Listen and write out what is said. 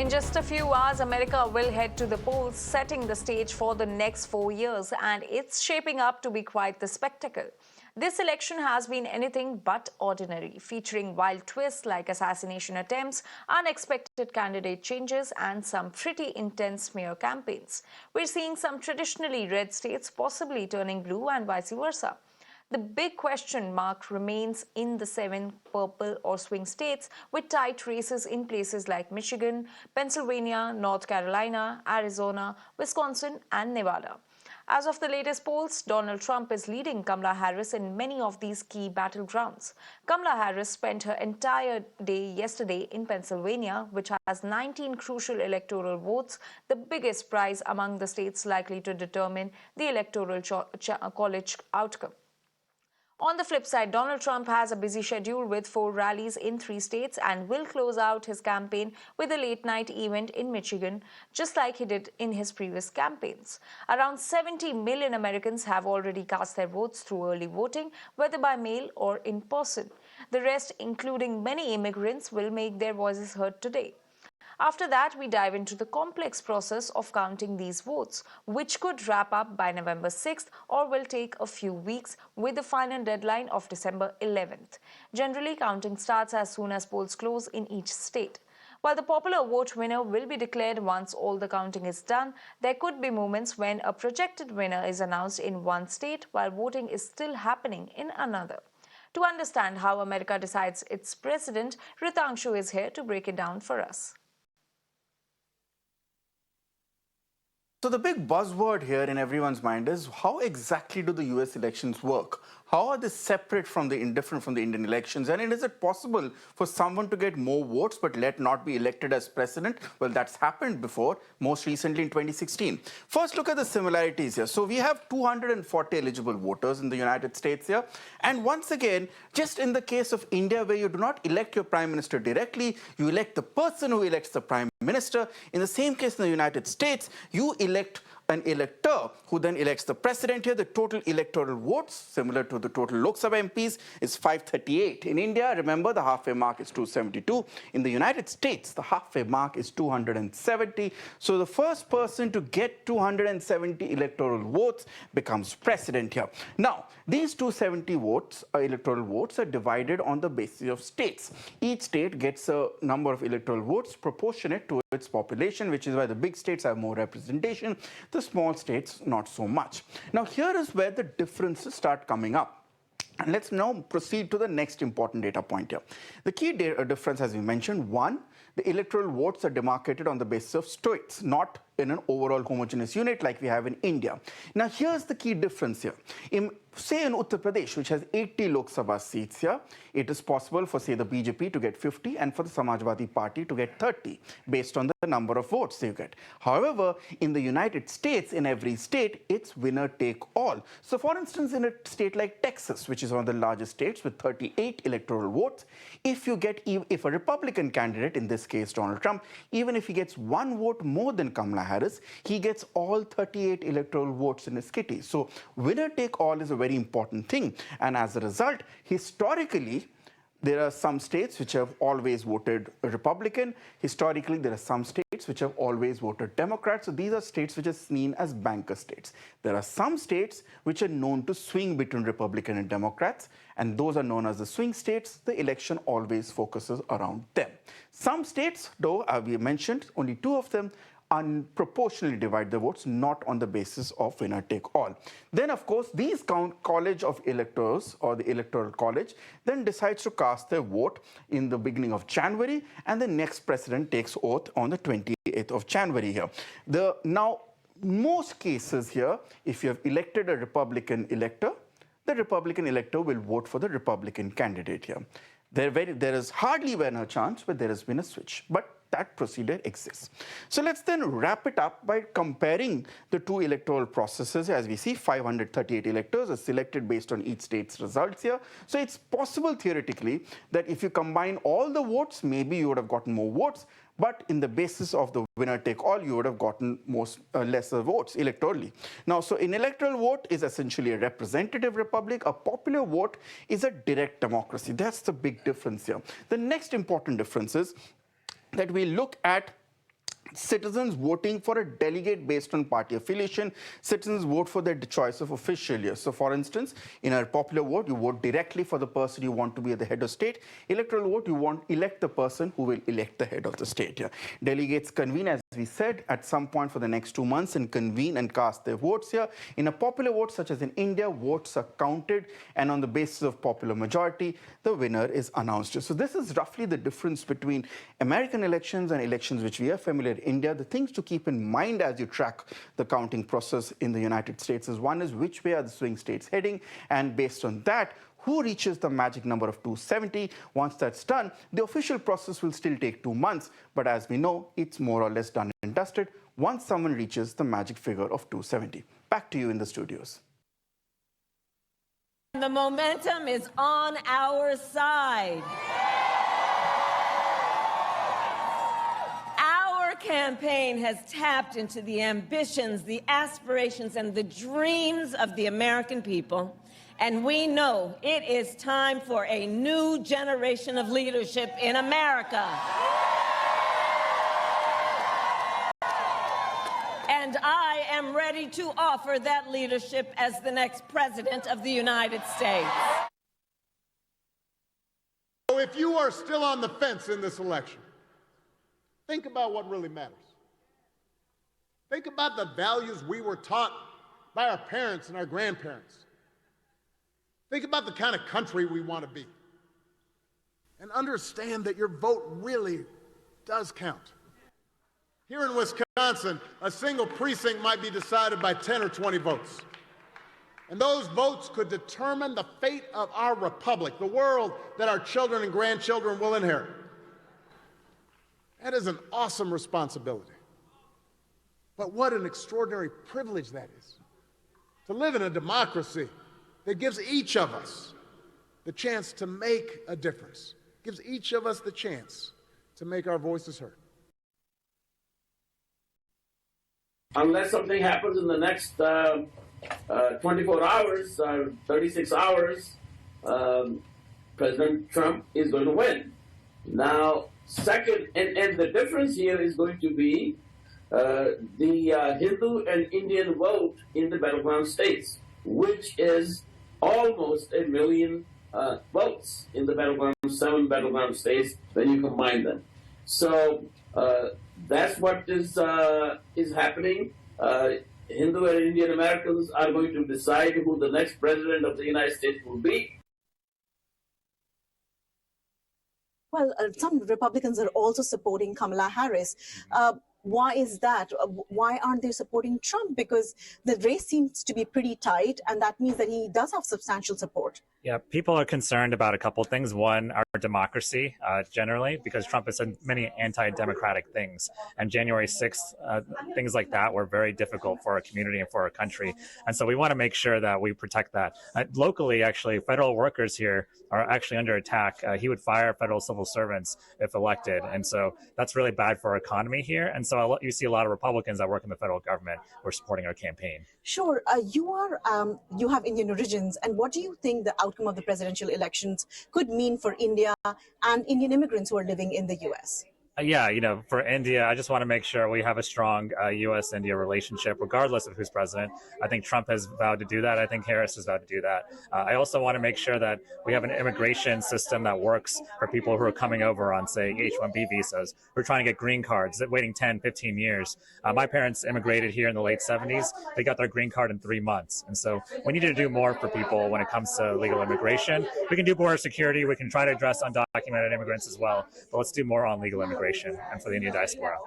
In just a few hours, America will head to the polls, setting the stage for the next 4 years, and it's shaping up to be quite the spectacle. This election has been anything but ordinary, featuring wild twists like assassination attempts, unexpected candidate changes, and some pretty intense smear campaigns. We're seeing some traditionally red states possibly turning blue and vice versa. The big question mark remains in the 7 purple or swing states with tight races in places like Michigan, Pennsylvania, North Carolina, Arizona, Wisconsin, and Nevada. As of the latest polls, Donald Trump is leading Kamala Harris in many of these key battlegrounds. Kamala Harris spent her entire day yesterday in Pennsylvania, which has 19 crucial electoral votes, the biggest prize among the states likely to determine the electoral college outcome. On the flip side, Donald Trump has a busy schedule with 4 rallies in 3 states and will close out his campaign with a late-night event in Michigan, just like he did in his previous campaigns. Around 70 million Americans have already cast their votes through early voting, whether by mail or in person. The rest, including many immigrants, will make their voices heard today. After that, we dive into the complex process of counting these votes, which could wrap up by November 6th or will take a few weeks with the final deadline of December 11th. Generally, counting starts as soon as polls close in each state. While the popular vote winner will be declared once all the counting is done, there could be moments when a projected winner is announced in one state while voting is still happening in another. To understand how America decides its president, Ritangshu is here to break it down for us. So the big buzzword here in everyone's mind is how exactly do the US elections work? How are they separate from different from the Indian elections? And is it possible for someone to get more votes but not be elected as president? Well, that's happened before, most recently in 2016. First, look at the similarities here. So we have 240 eligible voters in the United States here. And once again, just in the case of India, where you do not elect your prime minister directly, you elect the person who elects the prime minister. In the same case in the United States, you elect an elector who then elects the president. Here, the total electoral votes, similar to the total Lok Sabha MPs, is 538. In India, remember, the halfway mark is 272. In the United States, the halfway mark is 270. So the first person to get 270 electoral votes becomes president here. Now, these 270 votes, electoral votes, are divided on the basis of states. Each state gets a number of electoral votes proportionate to its population, which is why the big states have more representation, the small states not so much. Now, here is where the differences start coming up. And let's now proceed to the next important data point here. The key difference, as we mentioned, one, the electoral votes are demarcated on the basis of states, not in an overall homogeneous unit like we have in India. Now, here's the key difference here. Say in Uttar Pradesh, which has 80 Lok Sabha seats here, it is possible for, say, the BJP to get 50 and for the Samajwadi Party to get 30 based on the number of votes they get. However, in the United States, in every state, it's winner take all. So, for instance, in a state like Texas, which is one of the largest states with 38 electoral votes, if a Republican candidate, in this case Donald Trump, even if he gets 1 vote more than Kamala Harris, he gets all 38 electoral votes in his kitty. So, winner take all is a very important thing. And as a result, historically, there are some states which have always voted Republican. Historically, there are some states which have always voted Democrat. So these are states which are seen as banker states. There are some states which are known to swing between Republican and Democrats, and those are known as the swing states. The election always focuses around them. Some states, though, we mentioned, only 2 of them, unproportionally divide the votes, not on the basis of winner take all. Then, of course, these college of electors, or the electoral college, then decides to cast their vote in the beginning of January, and the next president takes oath on the 28th of January here. Now, most cases here, if you have elected a Republican elector, the Republican elector will vote for the Republican candidate here. There is hardly been a chance where there has been a switch, but that procedure exists. So let's then wrap it up by comparing the 2 electoral processes. As we see, 538 electors are selected based on each state's results here. So it's possible theoretically that if you combine all the votes, maybe you would have gotten more votes, but in the basis of the winner take all, you would have gotten lesser votes electorally. Now, so an electoral vote is essentially a representative republic. A popular vote is a direct democracy. That's the big difference here. The next important difference is that we look at citizens voting for a delegate based on party affiliation. Citizens vote for their choice of official here. So, for instance, in a popular vote, you vote directly for the person you want to be at the head of state. Electoral vote, you elect the person who will elect the head of the state here. Delegates convene, as we said, at some point for the next 2 months and convene and cast their votes here. In a popular vote, such as in India, votes are counted, and on the basis of popular majority, the winner is announced. So this is roughly the difference between American elections and elections which we are familiar in India. The things to keep in mind as you track the counting process in the United States is, one is which way are the swing states heading, and based on that, who reaches the magic number of 270. Once that's done, the official process will still take 2 months, but as we know, it's more or less done and dusted once someone reaches the magic figure of 270. Back to you in the studios. The momentum is on our side. Our campaign has tapped into the ambitions, the aspirations, and the dreams of the American people. And we know it is time for a new generation of leadership in America. And I am ready to offer that leadership as the next President of the United States. So if you are still on the fence in this election, think about what really matters. Think about the values we were taught by our parents and our grandparents. Think about the kind of country we want to be. And understand that your vote really does count. Here in Wisconsin, a single precinct might be decided by 10 or 20 votes. And those votes could determine the fate of our republic, the world that our children and grandchildren will inherit. That is an awesome responsibility. But what an extraordinary privilege that is, to live in a democracy that gives each of us the chance to make a difference, gives each of us the chance to make our voices heard. Unless something happens in the next 24 hours, 36 hours, President Trump is going to win. Now, second, and the difference here is going to be the Hindu and Indian vote in the battleground states, which is almost 1 million votes in the battleground, 7 battleground states when you combine them. So that's what is happening. Hindu and Indian Americans are going to decide who the next president of the United States will be. Well, some Republicans are also supporting Kamala Harris. Why is that? Why aren't they supporting Trump? Because the race seems to be pretty tight, and that means that he does have substantial support. Yeah, people are concerned about a couple of things. One, our democracy generally, because Trump has said many anti-democratic things. And January 6th, things like that were very difficult for our community and for our country. And so we want to make sure that we protect that. Locally, actually, federal workers here are actually under attack. He would fire federal civil servants if elected. And so that's really bad for our economy here. And so you see a lot of Republicans that work in the federal government who are supporting our campaign. Sure. You have Indian origins. And what do you think the outcome of the presidential elections could mean for India and Indian immigrants who are living in the U.S.? Yeah, for India, I just want to make sure we have a strong U.S.-India relationship, regardless of who's president. I think Trump has vowed to do that. I think Harris has vowed to do that. I also want to make sure that we have an immigration system that works for people who are coming over on, say, H-1B visas. We're trying to get green cards, waiting 10, 15 years. My parents immigrated here in the late 70s. They got their green card in 3 months. And so we need to do more for people when it comes to legal immigration. We can do border security. We can try to address undocumented immigrants as well. But let's do more on legal immigration and for the Indian diaspora.